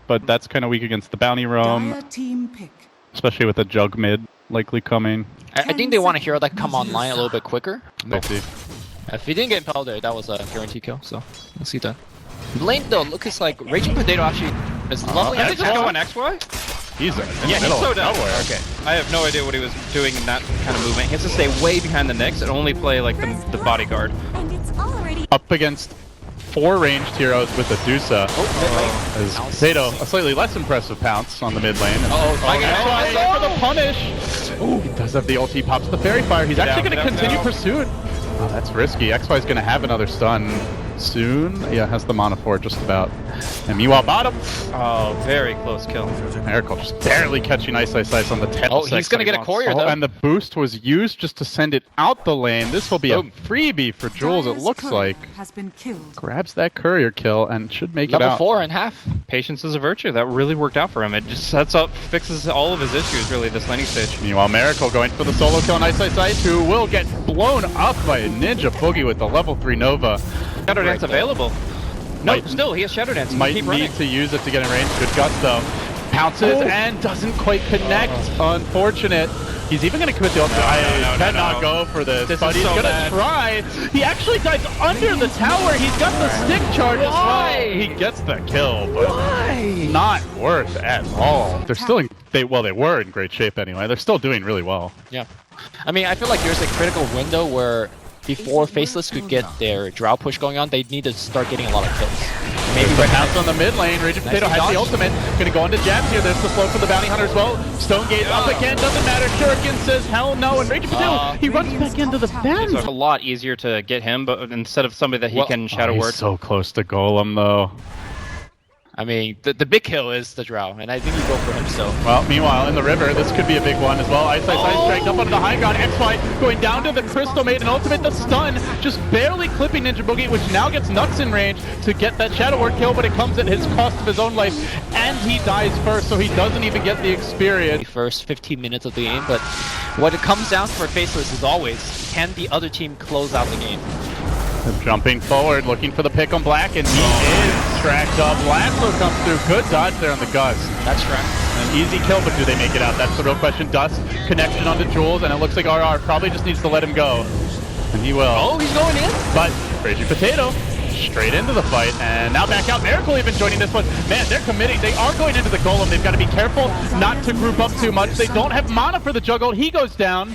but that's kind of weak against the bounty roam, especially with the jug mid likely coming. I think they want a hero that can come online a little bit quicker. Maybe. If he didn't get impaled there, that was a guarantee kill, so we'll see that. Lane though, looks like Raging Potato actually is lovely. Is it just going XY? He's he's so down. Okay, I have no idea what he was doing in that kind of movement. He has to stay way behind the Nyx and only play like the bodyguard. Up against 4 ranged heroes with Medusa. As Potato, a slightly less impressive pounce on the mid lane. For the punish. Ooh, he does have the ult. He pops the fairy fire. He's actually going to continue pursuit. Oh, that's risky. XY is going to have another stun soon. Yeah, has the mana for it just about. And meanwhile, bottom. Oh, very close kill. Miracle just barely catching Ice on the 10th. Oh, he's going to get a courier though. And the boost was used just to send it out the lane. This will be a freebie for Jules, it looks like. Grabs that courier kill and should make it out. Level 4.5. Patience is a virtue. That really worked out for him. It just sets up, fixes all of his issues, really, this laning stage. Meanwhile, Miracle going for the solo kill on Ice, who will get blown up by a Ninja Boogie with the level 3 Nova. Shadow Dance available. No, still, he has Shadow Dance. Might need to use it to get in range. Good guts, though. Pounces and doesn't quite connect. Unfortunate. He's even going to commit the ultimate. I cannot go for this, but he's going to try. He actually dives under the tower. He's got the stick charge as well. He gets the kill, but not worth at all. They're still in, they were in great shape anyway. They're still doing really well. Yeah. I mean, I feel like there's a critical window where before Faceless could get their Drow push going on, they need to start getting a lot of kills. Maybe the pounce on the mid lane. Raging Potato has the ultimate. Gonna go into jabs here. There's the slow for the bounty hunter as well. Stone Gate up again. Doesn't matter. Shuriken says hell no. And Raging Potato, he runs back into the bend. It's a lot easier to get him, but instead of somebody that he can shadow word. He's so close to Golem though. I mean, the big kill is the Drow, and I think you go for him still. Well, meanwhile, in the river, this could be a big one as well. Ice dragged up onto the high ground. XY going down to the Crystal Maiden ultimate. The stun just barely clipping Ninja Boogie, which now gets Nuts in range to get that Shadow Word kill, but it comes at his cost of his own life, and he dies first, so he doesn't even get the experience. The first 15 minutes of the game, but what it comes down for Faceless is always, can the other team close out the game? Jumping forward, looking for the pick on Black, and he is tracked up. Lasso comes through. Good dodge there on the Gus. That's correct. An easy kill, but do they make it out? That's the real question. Dust, connection onto Jules, and it looks like RR probably just needs to let him go. And he will. Oh, he's going in? But Raging Potato straight into the fight, and now back out. Miracle even joining this one. Man, they're committing. They are going into the Golem. They've got to be careful not to group up too much. They don't have mana for the Juggernaut. He goes down.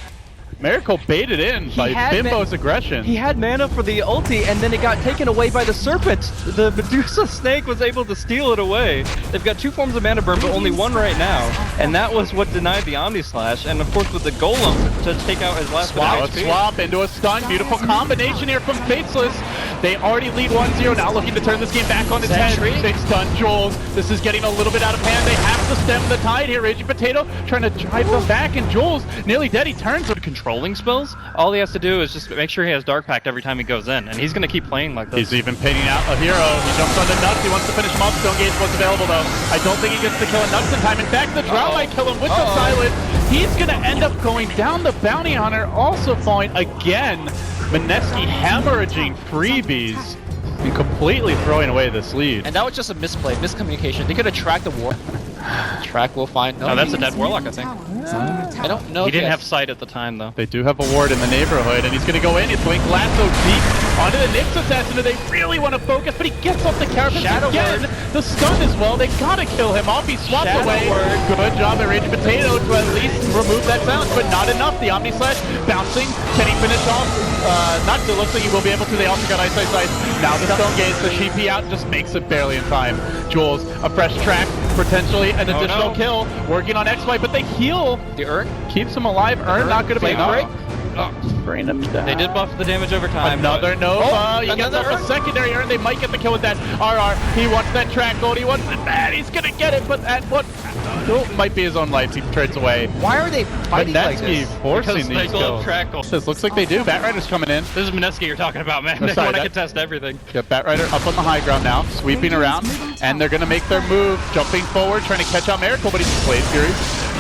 Miracle baited in by Bimbo's aggression. He had mana for the ulti, and then it got taken away by the Serpent. The Medusa snake was able to steal it away. They've got 2 forms of mana burn, but only 1 right now. And that was what denied the Omni Slash. And of course with the Golem to take out his last swap into a stun. Beautiful combination here from Faceless. They already lead 1-0, now looking to turn this game back on its head. They stun Jules. This is getting a little bit out of hand. They have to stem the tide here. Raging Potato trying to drive them back, and Jules nearly dead. He turns with controlling spells. All he has to do is just make sure he has Dark Pact every time he goes in, and he's going to keep playing like this. He's even pinning out a hero. He jumps onto Nuts. He wants to finish him off. Stone Gate's what's available though. I don't think he gets the kill in Nuts in time. In fact, the Drow might kill him with the silence. He's going to end up going down. The bounty hunter also falling again. Mineski hemorrhaging freebies and completely throwing away this lead. And that was just a miscommunication. They could have tracked the war. Track will find. No, that's a dead Warlock, I think. I don't know. He didn't have sight at the time, though. They do have a ward in the neighborhood, and he's going to go in. He's going Lasso deep onto the Nyx assassin, who they really want to focus, but he gets off the carapace again. The stun as well. They got to kill him off. He swapped away. Good job at Raging Potato to at least remove that silence, but not enough. The Omni Slash bouncing. Can he finish off? Not so. Looks like he will be able to. They also got Ice. Now the Stone Gates, the TP out just makes it barely in time. Jules, a fresh track, potentially an additional kill, working on XY, but they heal. The Urn keeps him alive. Urn not going to be enough. Bring him down. They did buff the damage over time. Another Nova. He gets up a secondary Urn. They might get the kill with that. RR. He wants that track gold. He wants it bad. He's going to get it, but at what? Might be his own life. He trades away. Why are they fighting like this? Forcing these kills. This looks like they do. Batrider's coming in. This is Mineski you're talking about, man. They want to contest everything. Got Batrider up on the high ground now, sweeping around, and they're going to make their move, jumping forward, trying to catch out Miracle, but he's Blade Fury.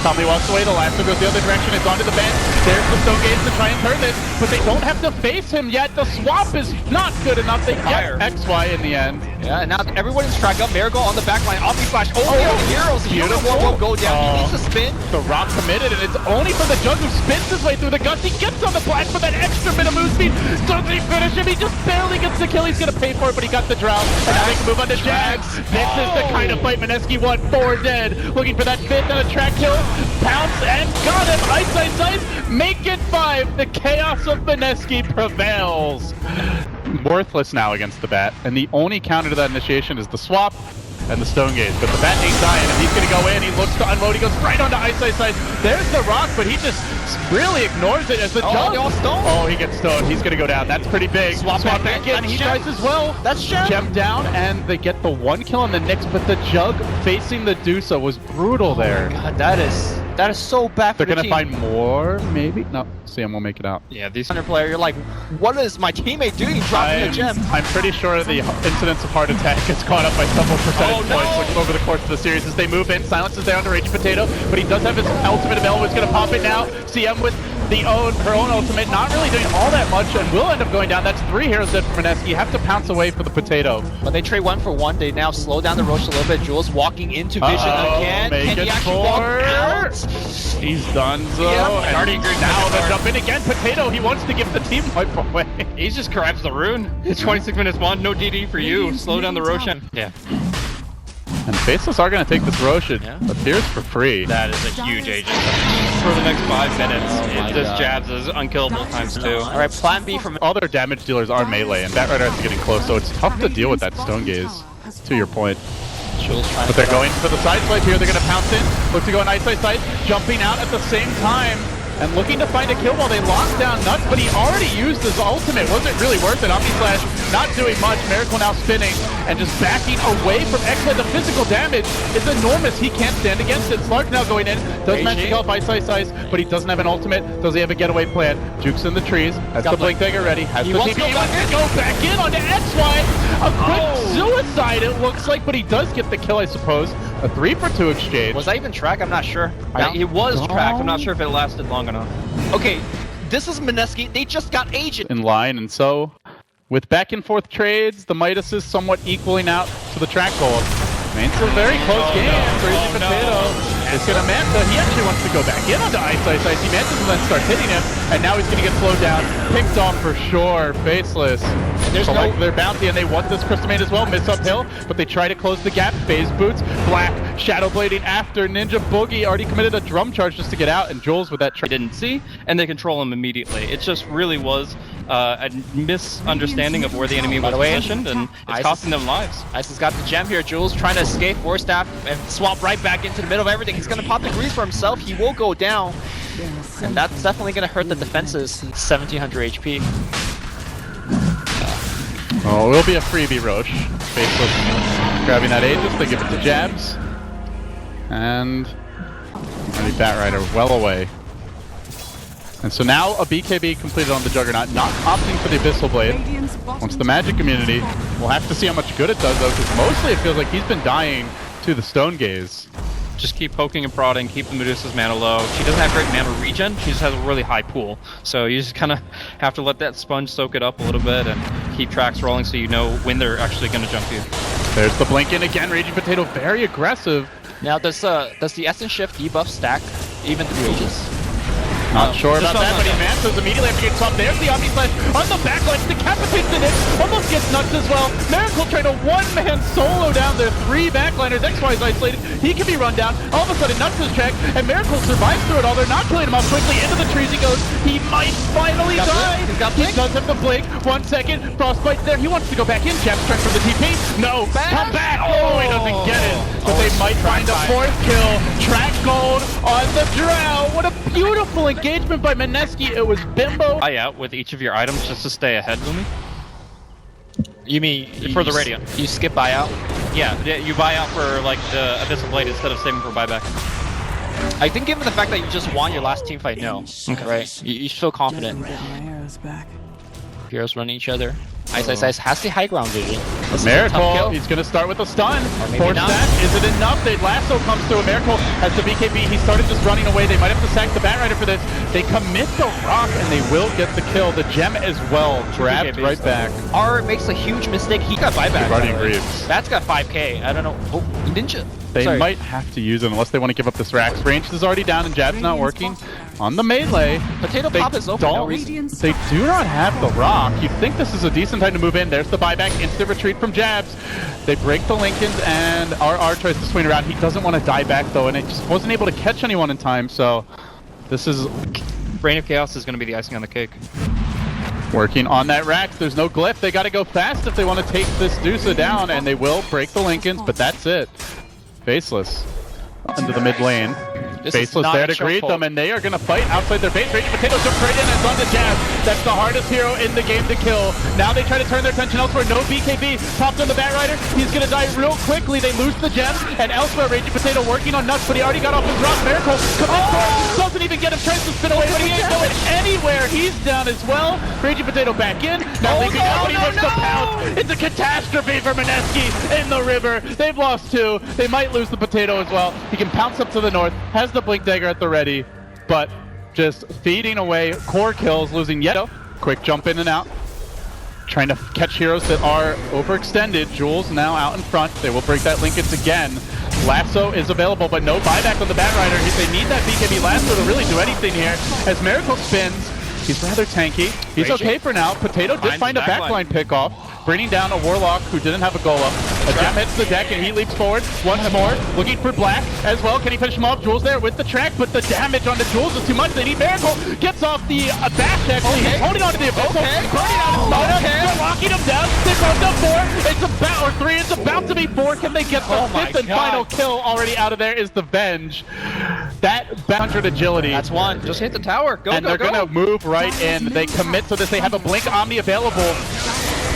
Calmly walks away, the Lasso goes the other direction, it's onto the bench. There's the Stone Gaze to try and turn this, but they don't have to face him yet. The swap is not good enough. They get XY in the end. Yeah, and now everyone is track up. Marigold on the back line. Offie flash. Oh, the heroes. Beautiful. Warlock go down. He needs to spin. The Rock committed, and it's only for the Jug who spins his way through the guts. He gets on the Black for that extra bit of move speed. Doesn't he finish him? He just barely gets the kill. He's going to pay for it, but he got the Drow. And now they can move on to Jags. This is the kind of fight Mineski won. 4 dead. Looking for that 5th and a track kill. Pounce and got him. Ice, ice, ice. Make it 5. The chaos of Mineski prevails. Worthless now against the Bat, and the only counter to that initiation is the swap and the Stone Gaze. But the Bat ain't dying, and he's gonna go in. He looks to unload. He goes right onto Ice, ice, ice. There's the Rock, but he just really ignores it as the Jug. Oh, he gets stoned. He's gonna go down. That's pretty big. Swap back in. He dies as well. That's Gem down, and they get the 1 kill on the Nyx, but the Jug facing the Medusa was brutal there. God, that is so bad for They're the gonna team. find more, maybe? No, Sam will make it out. Yeah, these Under player, you're like, what is my teammate doing? Dropping a gem. I'm pretty sure the incidence of heart attack has gone up by several percentage points over the course of the series as they move in. Silence is down to Raging Potato, but he does have his ultimate available. He's going to pop it now. CM with her own ultimate, not really doing all that much, and will end up going down. That's 3 heroes dead for Mineski. Have to pounce away for the Potato. But they trade 1 for 1. They now slow down the Roche a little bit. Jules walking into Vision again. Can he actually walk out? He's done so. Yep. And Already agreed. now they'll jump in again. Potato, he wants to give the team wipe away. He just grabs the rune. It's 26 minutes one, no DD for you. Slow down the Roshan. Yeah. And Faceless are going to take this Roshan. Appears for free. That is a huge agent. For the next 5 minutes, this jabs is unkillable times 2. Alright, plan B from All their damage dealers are melee, and Batrider is getting close, so it's tough to deal with that Stone Gaze, to your point. Jules trying But they're going for the side swipe here. They're going to pounce in. Look to go on Ice, ice, ice. Jumping out at the same time. And looking to find a kill while they lock down Nuts, but he already used his ultimate. Wasn't really worth it. Omni Slash not doing much. Miracle now spinning and just backing away from X-Led. The physical damage is enormous. He can't stand against it. Slark now going in. Does manage to kill off Ice, ice, ice, but he doesn't have an ultimate. Does he have a getaway plan? Jukes in the trees. Has the Blink Dagger ready. Has the TP. He wants to go back in onto XY. A quick suicide, it looks like, but he does get the kill, I suppose. A 3 for 2 exchange. Was that even track? I'm not sure. It was tracked. I'm not sure if it lasted long enough. Okay, this is Mineski. They just got agent. In line, and so with back and forth trades, the Midas is somewhat equaling out to the track goal. I mean, it's a very close game. Crazy Potato is going to Manta. He actually wants to go back in onto Ice, ice, ice. He mantas and then starts hitting him, and now he's going to get slowed down. Picked off for sure. Faceless. There's Select their bounty, and they want this Crystal Maid as well. Miss uphill, but they try to close the gap. Phase boots. Black shadow blading after Ninja Boogie already committed a drum charge just to get out, and Jules with that They didn't see, and they control him immediately. It just really was a misunderstanding of where the enemy was positioned, and it's costing them lives. Ice has got the gem here. Jules trying to escape, War Staff, and swap right back into the middle of everything. He's going to pop the grease for himself. He will go down, and that's definitely going to hurt the defenses. 1700 HP. Oh, it will be a freebie Roche. Faceless grabbing that Aegis, they give it to Jabs. And already Batrider well away. And so now a BKB completed on the Juggernaut, not opting for the Abyssal Blade. Once the Magic Immunity, we'll have to see how much good it does though, because mostly it feels like he's been dying to the Stone Gaze. Just keep poking and prodding, keep the Medusa's mana low. She doesn't have great mana regen, she just has a really high pool. So you just kind of have to let that sponge soak it up a little bit and keep tracks rolling so you know when they're actually going to jump you. There's the blink in again, Raging Potato very aggressive. Now does the Essence Shift debuff stack even through Aegis? Not sure about that, but he mantas immediately after getting swapped. There's the Omni Slash on the backline, decapitates the Nyx, almost gets Nuts as well. Miracle trying to one-man solo down their 3 backliners. XY is isolated, he can be run down. All of a sudden Nuts is checked, and Miracle survives through it all. They're not killing him off quickly. Into the trees he goes. He might finally die. He does have the blink. 1 second, Frostbite's there. He wants to go back in. Jab's trying for the TP. No, come back. Oh, he doesn't get it. But they might find a 4th kill. Track gold on the Drow. What a beautiful engagement by Mineski. It was Bimbo. Buy out with each of your items just to stay ahead, Lumi. You mean For the Radiant. You skip buyout? Yeah, you buy out for like the Abyssal Blade instead of saving for buyback. I think given the fact that you just won your last team fight, no. Okay. Right? You feel confident. Heroes running each other. Ice has the high ground vision. This is a tough Miracle, kill. he's going to start with a stun. maybe Force not. that, is it enough? The lasso comes through. Miracle has the BKB. He started just running away. They might have to sack the Batrider for this. They commit the rock and they will get the kill. The gem as well, grabbed BKBs. right back. R makes a huge mistake. He got buyback. Guardian Greaves. That's got 5k. I don't know. Oh, Ninja. They Sorry. might have to use it unless they want to give up this Rax. Range is already down and Jab's not working. On the melee, Potato they Pop is open. No reason. They do not have the rock. You'd think this is a decent time to move in. There's the buyback, instant retreat from Jabs. They break the Lincolns and RR tries to swing around. He doesn't want to die back though, and it just wasn't able to catch anyone in time, so this is Reign of Chaos is going to be the icing on the cake. working on that Rax. There's no glyph. They got to go fast if they want to take this Medusa down, and they will break the Lincolns, but that's it. Faceless into the mid lane. This is Faceless not there a to greet chokehold. them, and they are going to fight outside their base. Raging Potato jumps right in and it's on the Jab. That's the hardest hero in the game to kill. Now they try to turn their attention elsewhere. No BKB. Popped on the Batrider. He's going to die real quickly. They lose the gem, and elsewhere Raging Potato working on Nuts, but he already got off his rock. Miracle commits doesn't even get him. Tries to spin away, but he ain't going anywhere. He's down as well. Raging Potato back in. Now leaping out, but he looks to pounce. It's a catastrophe for Mineski in the river. They've lost 2. They might lose the Potato as well. He can pounce up to the north. Has the Blink Dagger at the ready, but just feeding away core kills, losing Yeto. Quick jump in and out. Trying to catch heroes that are overextended. Jules now out in front. They will break that Linkage again. Lasso is available, but no buyback on the Batrider. They need that BKB Lasso to really do anything here. As Miracle spins, he's rather tanky. He's okay for now. Potato did find a backline pickoff, bringing down a Warlock who didn't have a golem. A Gem hits the deck and he leaps forward once more, looking for Black as well. Can he finish him off? Jules there with the track, but the damage on the Jules is too much. They need Miracle. Gets off the bash actually. He's holding on to the Abyssal. Burning out his mana. They're locking him down. They broke up 4. It's about, or 3. It's about to be 4. Can they get the 5th and final kill already out of there is the Venge. That 100 agility. That's 1. Just hit the tower. Go, And go, they're go. going to move right in. They commit to this. They have a Blink Omni available.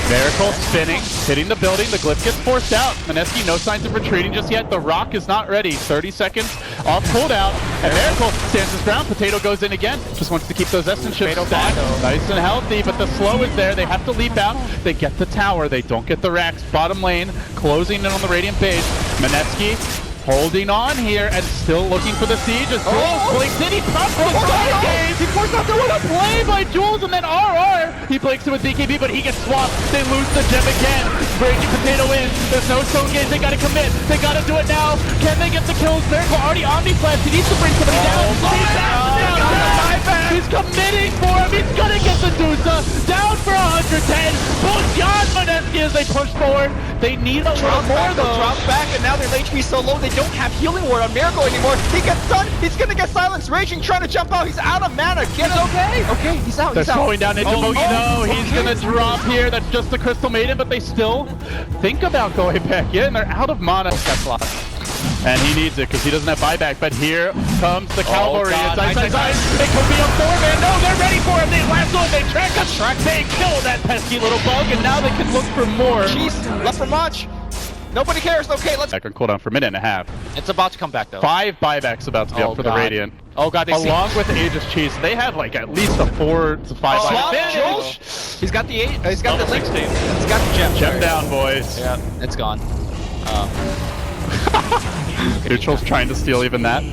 Miracle spinning, hitting the building. The glyph gets forced out. Mineski, no signs of retreating just yet. The rock is not ready. 30 seconds off cooldown. And Miracle stands his ground. Potato goes in again. Just wants to keep those Essence ships stacked. Nice and healthy, but the slow is there. They have to leap out. They get the tower. They don't get the Rax. Bottom lane, closing in on the Radiant base. Mineski holding on here and still looking for the siege as Jules blinks in. He pops the game. He forced out to win a play by Jules, and then RR. He blinks it with BKB, but he gets swapped. They lose the gem again. Breaking Potato in. There's no stone gaze. They gotta commit. They gotta do it now. Can they get the kills? Miracle already Omni Flash. He needs to bring somebody down. He's committing for him. He's gonna get the Medusa. Down for 110. Beyond Mineski as they push forward. They need a little more though. Drop back, and now their HP is so low they don't have healing ward on Miracle anymore. He gets stunned. He's gonna get silenced. Raging, trying to jump out. He's out of mana. Get him. Okay. Okay, he's out. They're He's out. slowing down into Boogie. No, he's gonna drop here. That's just the Crystal Maiden, but they still think about going back in. They're out of mana. And he needs it because he doesn't have buyback. But here comes the cavalry. God. It's ice. It could be a 4-man. No, they're ready for him. They lasso. They track him. They kill that pesky little bug, and now they can look for more. Jeez, left for much. Nobody cares. Okay, let's. Back on cooldown for a minute and a half. It's about to come back though. 5 buybacks about to be up for the God. Radiant. Oh god, they Along with Aegis Cheese, they have like at least a 4 to 5 Swap, buyback. Jules. He's got the 8. He's got the 16. He's got the gem. Gem down, boys. Yeah, it's gone. Neutral's trying to steal even that.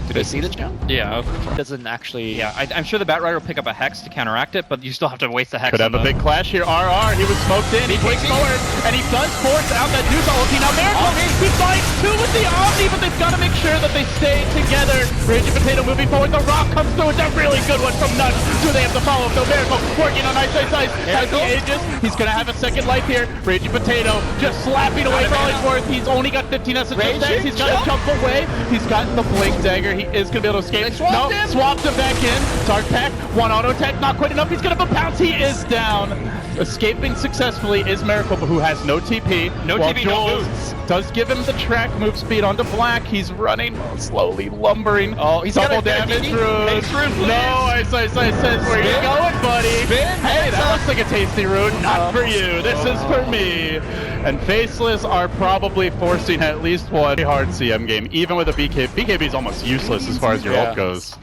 Did I see the gem? Yeah. Doesn't actually. Yeah, I'm sure the Batrider will pick up a Hex to counteract it, but you still have to waste the Hex. Could have a big clash here. RR, he was smoked in. He blinks forward, and he does force out that Medusa ulti. Now Miracle, he finds 2 with the Omni, but they've got to make sure that they stay together. Raging Potato moving forward. The rock comes through. It's a really good one from Nuts. Do they have to follow? No, Miracle working on ice. Has the Aegis. He's going to have a second life here. Raging Potato just slapping away for all he's worth. He's only got 15 essence. He's got to jump away. He's got the Blink Dagger. He is going to be able to escape. Swapped him back in. Dark Pack, 1 auto attack, not quite enough. He's gonna have a pounce. He is down. Escaping successfully is Miracle, who has no TP. No TP, no boots. Does give him the track move speed onto Black. He's running slowly, lumbering. Oh, he's double damage rune. No, ice says, where you going, buddy? Hey, that looks like a tasty rune. Not for you. This is for me. And Faceless are probably forcing at least one hard CM game, even with a BKB. BKB is almost useless as far as your ult goes.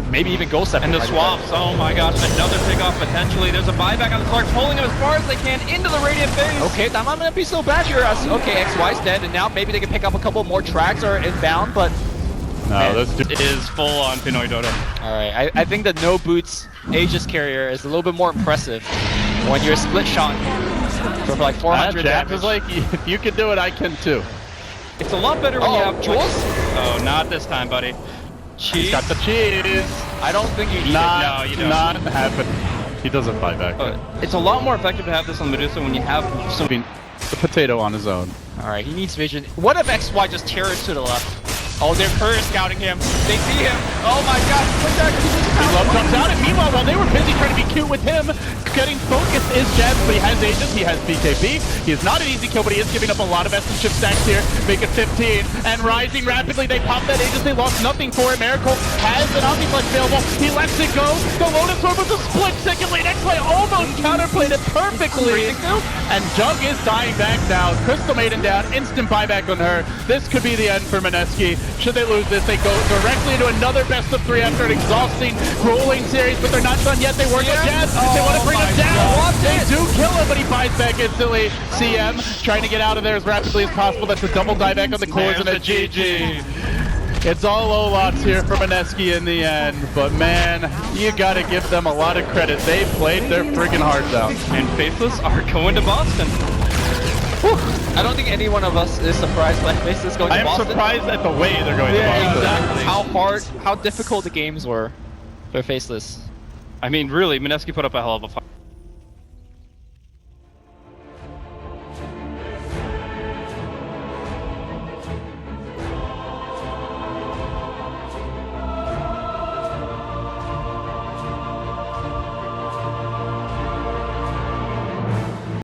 maybe even go 7. And the swaps, oh my gosh, another pickoff potentially. There's a buyback on the Slark, pulling him as far as they can into the Radiant base. Okay, that might not be so bad here. Okay, XY's dead, and now maybe they can pick up a couple more tracks or inbound, but... No, this dude is full on Pinoy Dota. Alright, I think the no boots Aegis carrier is a little bit more impressive when you're split shot for like 400 Jack damage. was like, if you can do it, I can too. It's a lot better when you have Jules? Oh, not this time, buddy. He's got the cheese. I don't think you need No, you don't. Not happening. He doesn't buy back. It's a lot more effective to have this on Medusa when you have some... The potato on his own. it. Alright, he needs vision. What if XY just tears to the left? Oh, they're courier scouting him. They see him. Oh my god. Love comes out, and meanwhile, while they were busy trying to be cute with him, getting focused is Jazz, but he has Aegis, he has BKB. He is not an easy kill, but he is giving up a lot of essence chip stacks here. Make it 15, and rising rapidly. They pop that Aegis, they lost nothing for it. Miracle has an Omniflex available. He lets it go. The Lotus Orb with a split second lead. X-Play almost counterplayed it perfectly. And Jug is dying back now. Crystal Maiden down, instant buyback on her. This could be the end for Mineski. Should they lose this, they go directly into another best of 3 after an exhausting, grueling series, but they're not done yet. They work with Jazz. They want to bring him down. They do kill him, but he buys back instantly. CM trying to get out of there as rapidly as possible. That's a double dieback on the cores and a GG. It's all Olots here for Mineski in the end, but man, you gotta give them a lot of credit. They played their freaking hearts out. And Faceless are going to Boston. Whew. I don't think any one of us is surprised by Faceless going to Boston. I am surprised at the way they're going to Boston. Exactly. How difficult the games were for Faceless. I mean, really, Mineski put up a hell of a fight.